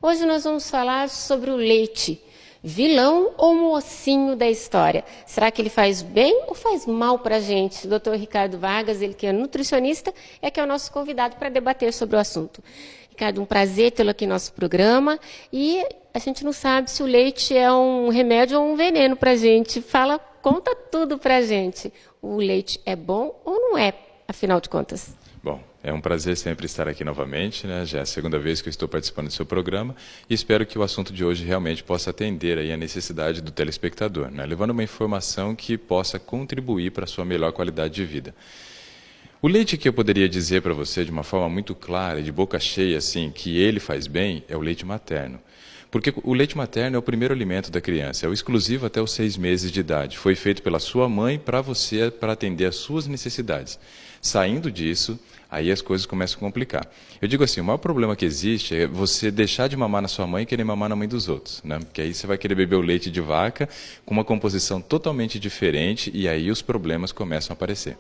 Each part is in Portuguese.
Hoje nós vamos falar sobre o leite. Vilão ou mocinho da história? Será que ele faz bem ou faz mal para a gente? O Dr. Ricardo Vargas, ele que é nutricionista, é que é o nosso convidado para debater sobre o assunto. Ricardo, um prazer tê-lo aqui no nosso programa. E a gente não sabe se o leite é um remédio ou um veneno para a gente. Conta tudo para a gente. O leite é bom ou não é, afinal de contas? Bom, é um prazer sempre estar aqui novamente, né? Já é a segunda vez que eu estou participando do seu programa e espero que o assunto de hoje realmente possa atender aí a necessidade do telespectador, né? Levando uma informação que possa contribuir para a sua melhor qualidade de vida. O leite que eu poderia dizer para você de uma forma muito clara, de boca cheia, assim, que ele faz bem, é o leite materno. Porque o leite materno é o primeiro alimento da criança, é o exclusivo até os 6 meses de idade. Foi feito pela sua mãe para você, para atender às suas necessidades. Saindo disso, aí as coisas começam a complicar. Eu digo assim, o maior problema que existe é você deixar de mamar na sua mãe e querer mamar na mãe dos outros, né? Porque aí você vai querer beber o leite de vaca com uma composição totalmente diferente e aí os problemas começam a aparecer.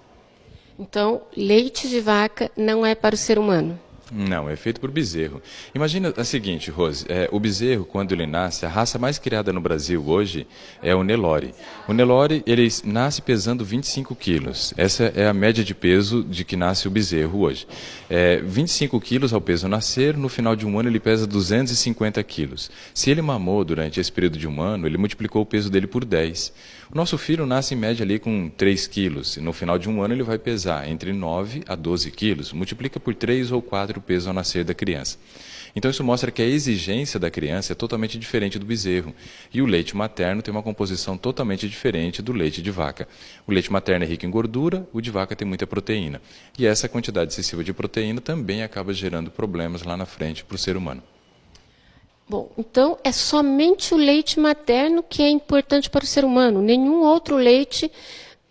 Então, leite de vaca não é para o ser humano? Não, é feito por bezerro. Imagina a seguinte, Rose, o bezerro, quando ele nasce, a raça mais criada no Brasil hoje é o Nelore. O Nelore, ele nasce pesando 25 quilos. Essa é a média de peso de que nasce o bezerro hoje. 25 quilos ao peso nascer, no final de um ano ele pesa 250 quilos. Se ele mamou durante esse período de um ano, ele multiplicou o peso dele por 10. O nosso filho nasce em média ali com 3 quilos. E no final de um ano ele vai pesar entre 9 a 12 quilos. Multiplica por 3 ou 4 o peso ao nascer da criança. Então isso mostra que a exigência da criança é totalmente diferente do bezerro. E o leite materno tem uma composição totalmente diferente do leite de vaca. O leite materno é rico em gordura, o de vaca tem muita proteína. E essa quantidade excessiva de proteína também acaba gerando problemas lá na frente para o ser humano. Bom, então é somente o leite materno que é importante para o ser humano. Nenhum outro leite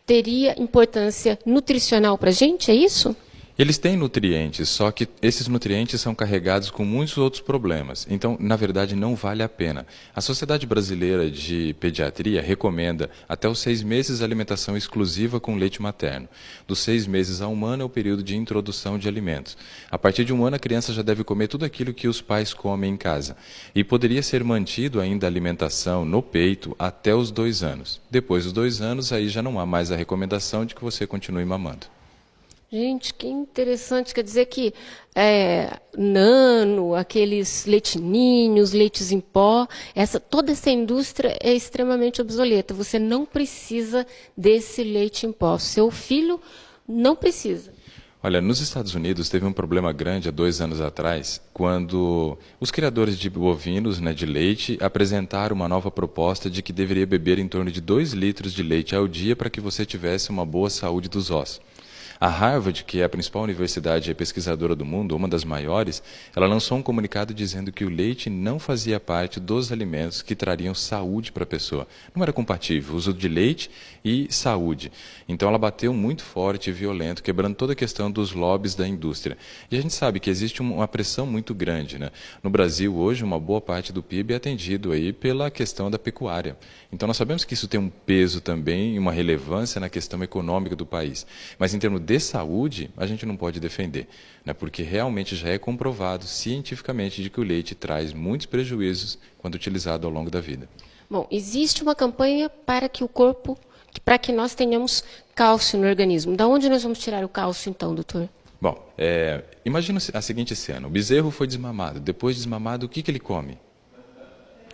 teria importância nutricional para a gente, é isso? Eles têm nutrientes, só que esses nutrientes são carregados com muitos outros problemas. Então, na verdade, não vale a pena. A Sociedade Brasileira de Pediatria recomenda até os 6 meses alimentação exclusiva com leite materno. Dos 6 meses a 1 ano é o período de introdução de alimentos. A partir de 1 ano, a criança já deve comer tudo aquilo que os pais comem em casa. E poderia ser mantido ainda a alimentação no peito até os 2 anos. Depois dos 2 anos, aí já não há mais a recomendação de que você continue mamando. Gente, que interessante. Quer dizer que nano, aqueles leitinhos, leites em pó, toda essa indústria é extremamente obsoleta. Você não precisa desse leite em pó. Seu filho não precisa. Olha, nos Estados Unidos teve um problema grande há 2 anos atrás, quando os criadores de bovinos, né, de leite, apresentaram uma nova proposta de que deveria beber em torno de 2 litros de leite ao dia para que você tivesse uma boa saúde dos ossos. A Harvard, que é a principal universidade pesquisadora do mundo, uma das maiores, ela lançou um comunicado dizendo que o leite não fazia parte dos alimentos que trariam saúde para a pessoa. Não era compatível o uso de leite e saúde. Então ela bateu muito forte e violento, quebrando toda a questão dos lobbies da indústria. E a gente sabe que existe uma pressão muito grande, né? No Brasil, hoje, uma boa parte do PIB é atendido aí pela questão da pecuária. Então nós sabemos que isso tem um peso também e uma relevância na questão econômica do país. Mas em termos de saúde, a gente não pode defender, né? Porque realmente já é comprovado cientificamente de que o leite traz muitos prejuízos quando utilizado ao longo da vida. Bom, existe uma campanha para que nós tenhamos cálcio no organismo. Da onde nós vamos tirar o cálcio, então, doutor? Bom, imagina a seguinte cena. O bezerro foi desmamado. Depois de desmamado, o que ele come?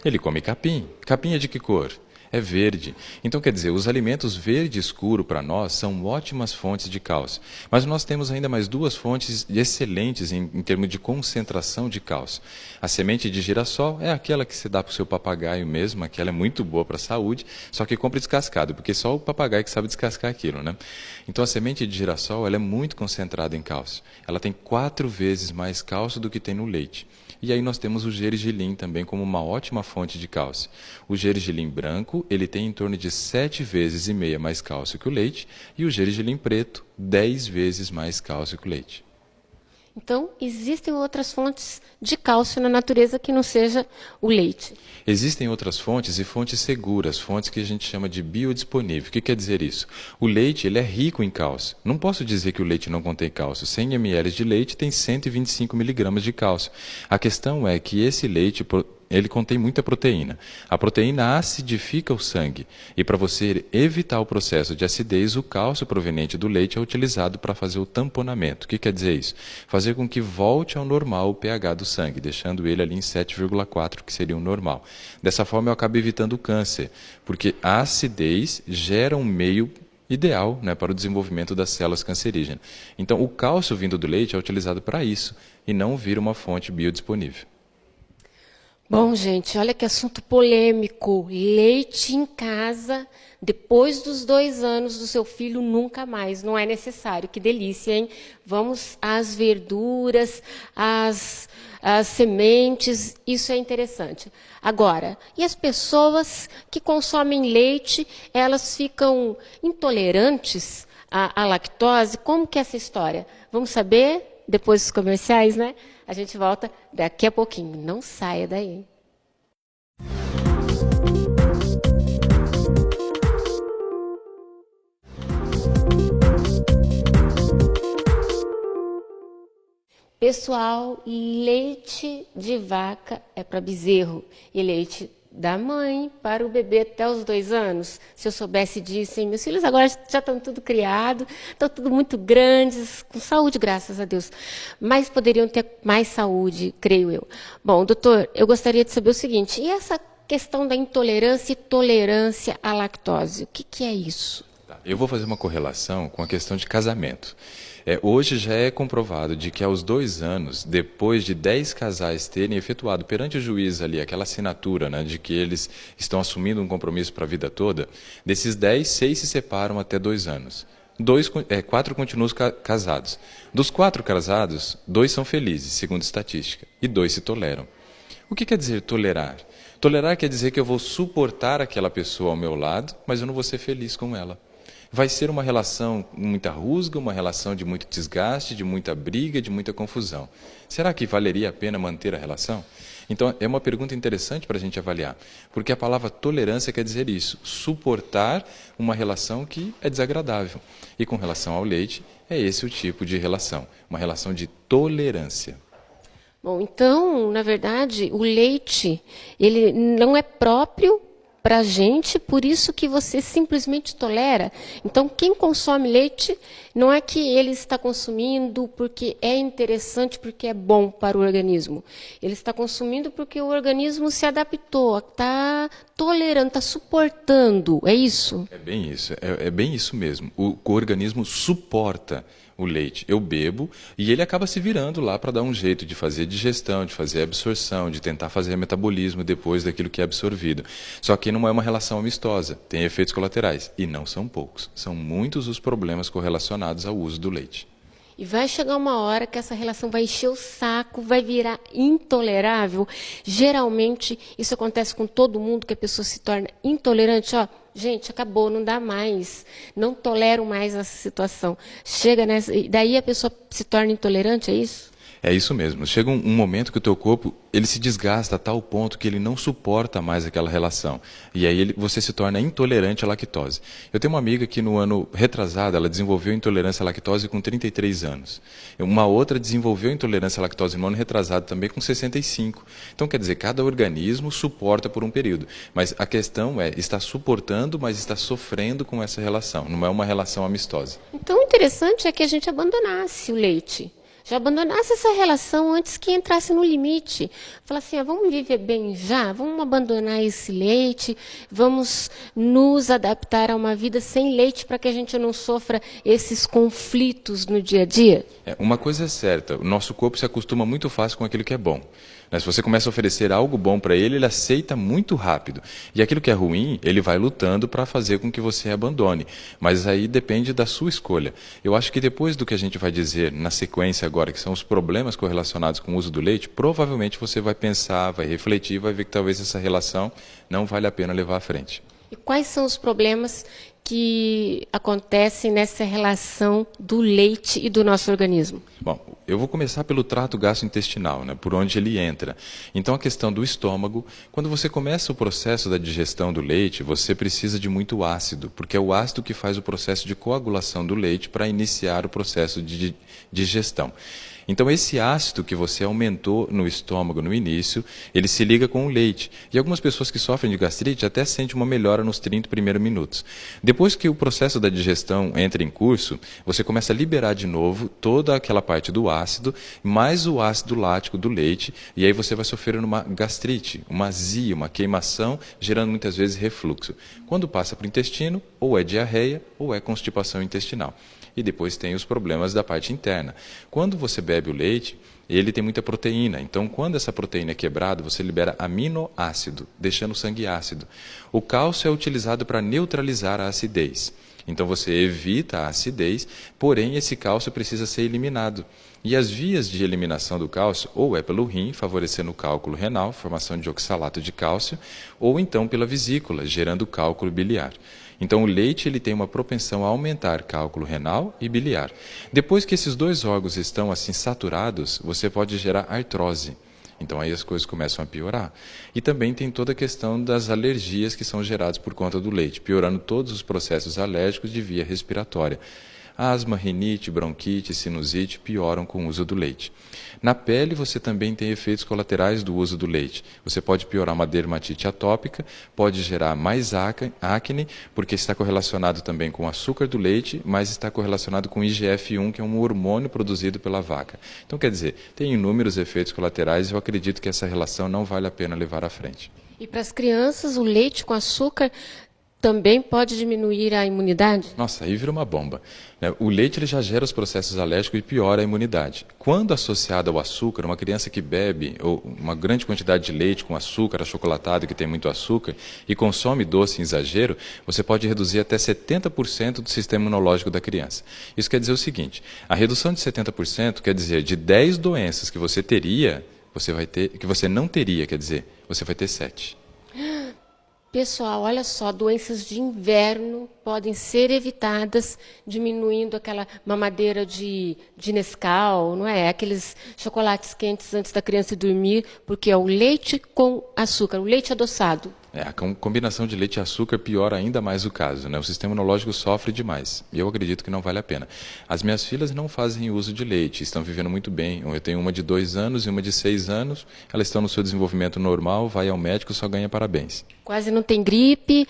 Ele come capim. Capim é de que cor? É verde. Então, quer dizer, os alimentos verde escuro para nós são ótimas fontes de cálcio. Mas nós temos ainda mais 2 fontes excelentes em termos de concentração de cálcio. A semente de girassol é aquela que se dá para o seu papagaio mesmo, aquela é muito boa para a saúde, só que compre descascado, porque só o papagaio que sabe descascar aquilo, né? Então, a semente de girassol ela é muito concentrada em cálcio. Ela tem 4 vezes mais cálcio do que tem no leite. E aí nós temos o gergelim também como uma ótima fonte de cálcio. O gergelim branco, ele tem em torno de 7,5 vezes mais cálcio que o leite, e o gergelim preto, 10 vezes mais cálcio que o leite. Então, existem outras fontes de cálcio na natureza que não seja o leite. Existem outras fontes e fontes seguras, fontes que a gente chama de biodisponível. O que quer dizer isso? O leite ele é rico em cálcio. Não posso dizer que o leite não contém cálcio. 100 ml de leite tem 125 miligramas de cálcio. A questão é que esse leite ele contém muita proteína. A proteína acidifica o sangue e para você evitar o processo de acidez, o cálcio proveniente do leite é utilizado para fazer o tamponamento. O que quer dizer isso? Fazer com que volte ao normal o pH do sangue, deixando ele ali em 7,4, que seria o normal. Dessa forma eu acabo evitando o câncer, porque a acidez gera um meio ideal, né, para o desenvolvimento das células cancerígenas. Então o cálcio vindo do leite é utilizado para isso e não vira uma fonte biodisponível. Bom, gente, olha que assunto polêmico. Leite em casa, depois dos 2 anos do seu filho, nunca mais. Não é necessário. Que delícia, hein? Vamos às verduras, às sementes, isso é interessante. Agora, e as pessoas que consomem leite, elas ficam intolerantes à lactose? Como que é essa história? Vamos saber depois dos comerciais, né? A gente volta daqui a pouquinho. Não saia daí. Pessoal, leite de vaca é para bezerro e leite da mãe para o bebê até os 2 anos. Se eu soubesse disso, hein? Meus filhos agora já estão tudo criados, estão tudo muito grandes, com saúde, graças a Deus. Mas poderiam ter mais saúde, creio eu. Bom, doutor, eu gostaria de saber o seguinte, e essa questão da intolerância e tolerância à lactose, o que é isso? Eu vou fazer uma correlação com a questão de casamento. Hoje já é comprovado de que aos 2 anos, depois de 10 casais terem efetuado perante o juiz ali aquela assinatura, né, de que eles estão assumindo um compromisso para a vida toda, desses 10, 6 se separam até 2 anos. 4 continuam casados. Dos 4 casados, 2 são felizes, segundo estatística, e 2 se toleram. O que quer dizer tolerar? Tolerar quer dizer que eu vou suportar aquela pessoa ao meu lado, mas eu não vou ser feliz com ela. Vai ser uma relação com muita rusga, uma relação de muito desgaste, de muita briga, de muita confusão. Será que valeria a pena manter a relação? Então, é uma pergunta interessante para a gente avaliar, porque a palavra tolerância quer dizer isso, suportar uma relação que é desagradável. E com relação ao leite, é esse o tipo de relação, uma relação de tolerância. Bom, então, na verdade, o leite, ele não é próprio para a gente, por isso que você simplesmente tolera. Então, quem consome leite, não é que ele está consumindo porque é interessante, porque é bom para o organismo. Ele está consumindo porque o organismo se adaptou, está tolerando, está suportando. É isso? É bem isso, é bem isso mesmo. O organismo suporta o leite. Eu bebo e ele acaba se virando lá para dar um jeito de fazer digestão, de fazer absorção, de tentar fazer metabolismo depois daquilo que é absorvido. Só que não é uma relação amistosa, tem efeitos colaterais. E não são poucos. São muitos os problemas correlacionados ao uso do leite. E vai chegar uma hora que essa relação vai encher o saco, vai virar intolerável. Geralmente, isso acontece com todo mundo, que a pessoa se torna intolerante. Ó, gente, acabou, não dá mais. Não tolero mais essa situação. Chega nessa, e daí a pessoa se torna intolerante, é isso? É isso mesmo. Chega um momento que o teu corpo ele se desgasta a tal ponto que ele não suporta mais aquela relação. E aí você se torna intolerante à lactose. Eu tenho uma amiga que no ano retrasado ela desenvolveu intolerância à lactose com 33 anos. Uma outra desenvolveu intolerância à lactose no ano retrasado também com 65. Então quer dizer, cada organismo suporta por um período. Mas a questão é, está suportando, mas está sofrendo com essa relação. Não é uma relação amistosa. Então o interessante é que a gente abandonasse o leite. Já abandonasse essa relação antes que entrasse no limite. Falar assim, vamos viver bem já, vamos abandonar esse leite, vamos nos adaptar a uma vida sem leite para que a gente não sofra esses conflitos no dia a dia? Uma coisa é certa, o nosso corpo se acostuma muito fácil com aquilo que é bom. Se você começa a oferecer algo bom para ele, ele aceita muito rápido. E aquilo que é ruim, ele vai lutando para fazer com que você abandone. Mas aí depende da sua escolha. Eu acho que depois do que a gente vai dizer na sequência agora, que são os problemas correlacionados com o uso do leite, provavelmente você vai pensar, vai refletir, vai ver que talvez essa relação não vale a pena levar à frente. E quais são os problemas que acontecem nessa relação do leite e do nosso organismo? Bom, eu vou começar pelo trato gastrointestinal, né, por onde ele entra. Então, a questão do estômago, quando você começa o processo da digestão do leite, você precisa de muito ácido, porque é o ácido que faz o processo de coagulação do leite para iniciar o processo de digestão. Então, esse ácido que você aumentou no estômago no início, ele se liga com o leite. E algumas pessoas que sofrem de gastrite até sentem uma melhora nos 30 primeiros minutos. Depois que o processo da digestão entra em curso, você começa a liberar de novo toda aquela parte do ácido, mais o ácido lático do leite, e aí você vai sofrer uma gastrite, uma azia, uma queimação, gerando muitas vezes refluxo. Quando passa para o intestino, ou é diarreia, ou é constipação intestinal. E depois tem os problemas da parte interna. Quando você bebe o leite, ele tem muita proteína. Então, quando essa proteína é quebrada, você libera aminoácido, deixando o sangue ácido. O cálcio é utilizado para neutralizar a acidez. Então, você evita a acidez, porém, esse cálcio precisa ser eliminado. E as vias de eliminação do cálcio, ou é pelo rim, favorecendo o cálculo renal, formação de oxalato de cálcio, ou então pela vesícula, gerando cálculo biliar. Então, o leite ele tem uma propensão a aumentar cálculo renal e biliar. Depois que esses dois órgãos estão assim saturados, você pode gerar artrose. Então, aí as coisas começam a piorar. E também tem toda a questão das alergias que são geradas por conta do leite, piorando todos os processos alérgicos de via respiratória. Asma, rinite, bronquite, sinusite pioram com o uso do leite. Na pele, você também tem efeitos colaterais do uso do leite. Você pode piorar uma dermatite atópica, pode gerar mais acne, porque está correlacionado também com o açúcar do leite, mas está correlacionado com o IGF-1, que é um hormônio produzido pela vaca. Então, quer dizer, tem inúmeros efeitos colaterais e eu acredito que essa relação não vale a pena levar à frente. E para as crianças, o leite com açúcar também pode diminuir a imunidade? Nossa, aí vira uma bomba. O leite ele já gera os processos alérgicos e piora a imunidade. Quando associado ao açúcar, uma criança que bebe uma grande quantidade de leite com açúcar, achocolatado, que tem muito açúcar, e consome doce em exagero, você pode reduzir até 70% do sistema imunológico da criança. Isso quer dizer o seguinte, a redução de 70% quer dizer de 10 doenças que você teria, você vai ter, que você não teria, quer dizer, você vai ter 7. Pessoal, olha só, doenças de inverno podem ser evitadas diminuindo aquela mamadeira de Nescau, não é? Aqueles chocolates quentes antes da criança dormir, porque é o leite com açúcar, o leite adoçado. A combinação de leite e açúcar piora ainda mais o caso, né? O sistema imunológico sofre demais e eu acredito que não vale a pena. As minhas filhas não fazem uso de leite, estão vivendo muito bem. Eu tenho uma de 2 anos e uma de 6 anos, elas estão no seu desenvolvimento normal, vai ao médico, só ganha parabéns. Quase não tem gripe,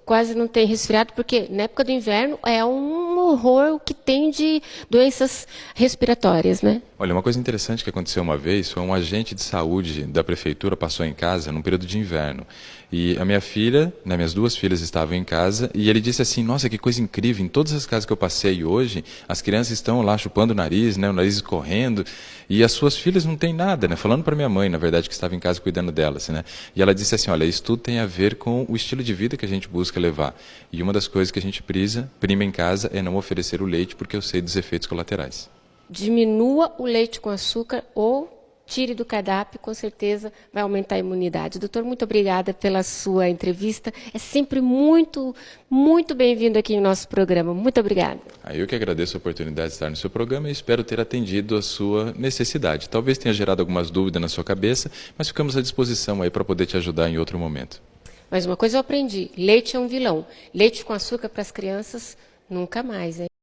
quase não tem resfriado, porque na época do inverno é um horror o que tem de doenças respiratórias, né? Olha, uma coisa interessante que aconteceu uma vez, foi um agente de saúde da prefeitura passou em casa num período de inverno. E a minha filha, né, minhas 2 filhas estavam em casa e ele disse assim, nossa, que coisa incrível, em todas as casas que eu passei hoje, as crianças estão lá chupando o nariz, né, o nariz escorrendo, e as suas filhas não têm nada, né, falando para minha mãe, na verdade, que estava em casa cuidando delas, né. E ela disse assim, olha, isso tudo tem a ver com o estilo de vida que a gente busca levar. E uma das coisas que a gente prima em casa é não oferecer o leite, porque eu sei dos efeitos colaterais. Diminua o leite com açúcar ou tire do cardápio, com certeza vai aumentar a imunidade. Doutor, muito obrigada pela sua entrevista. É sempre muito, muito bem-vindo aqui em nosso programa. Muito obrigada. Eu que agradeço a oportunidade de estar no seu programa e espero ter atendido a sua necessidade. Talvez tenha gerado algumas dúvidas na sua cabeça, mas ficamos à disposição aí para poder te ajudar em outro momento. Mas uma coisa eu aprendi, leite é um vilão. Leite com açúcar para as crianças, nunca mais, hein?